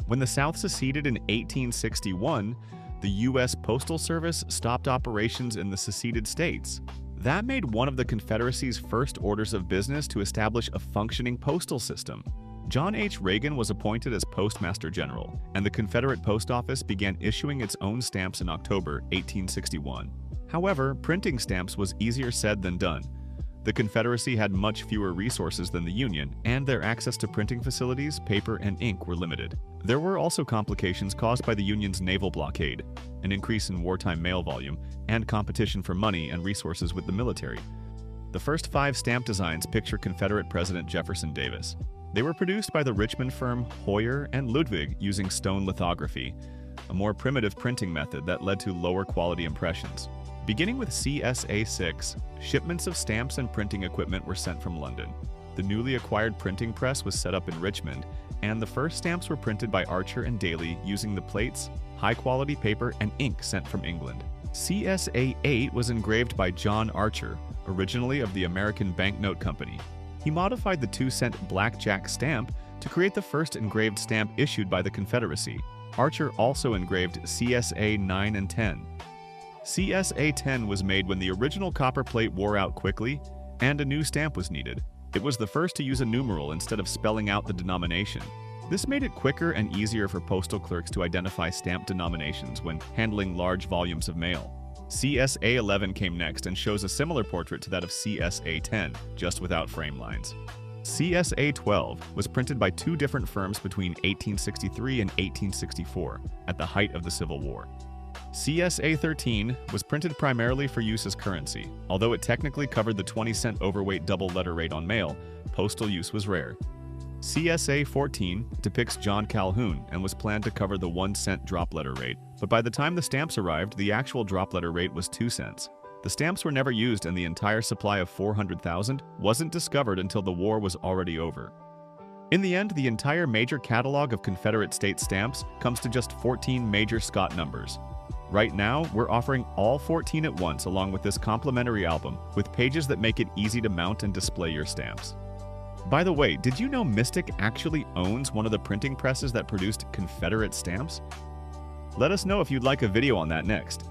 When the South seceded in 1861, the U.S. Postal Service stopped operations in the seceded states. That made one of the Confederacy's first orders of business to establish a functioning postal system. John H. Reagan was appointed as Postmaster General, and the Confederate Post Office began issuing its own stamps in October 1861. However, printing stamps was easier said than done. The Confederacy had much fewer resources than the Union, and their access to printing facilities, paper, and ink were limited. There were also complications caused by the Union's naval blockade, an increase in wartime mail volume, and competition for money and resources with the military. The first 5 stamp designs picture Confederate President Jefferson Davis. They were produced by the Richmond firm Hoyer and Ludwig using stone lithography, a more primitive printing method that led to lower quality impressions. Beginning with CSA 6, shipments of stamps and printing equipment were sent from London. The newly acquired printing press was set up in Richmond, and the first stamps were printed by Archer and Daly using the plates, high-quality paper, and ink sent from England. CSA 8 was engraved by John Archer, originally of the American Banknote Company. He modified the 2-cent blackjack stamp to create the first engraved stamp issued by the Confederacy. Archer also engraved CSA 9 and 10. CSA 10 was made when the original copper plate wore out quickly and a new stamp was needed. It was the first to use a numeral instead of spelling out the denomination. This made it quicker and easier for postal clerks to identify stamp denominations when handling large volumes of mail. CSA 11 came next and shows a similar portrait to that of CSA 10, just without frame lines. CSA 12 was printed by 2 different firms between 1863 and 1864, at the height of the Civil War. CSA 13 was printed primarily for use as currency. Although it technically covered the 20-cent overweight double letter rate on mail, postal use was rare. CSA 14 depicts John Calhoun and was planned to cover the 1-cent drop letter rate, but by the time the stamps arrived, the actual drop letter rate was 2 cents. The stamps were never used, and the entire supply of 400,000 wasn't discovered until the war was already over. In the end, the entire major catalog of Confederate States stamps comes to just 14 major Scott numbers. Right now, we're offering all 14 at once along with this complimentary album with pages that make it easy to mount and display your stamps. By the way, did you know Mystic actually owns one of the printing presses that produced Confederate stamps? Let us know if you'd like a video on that next.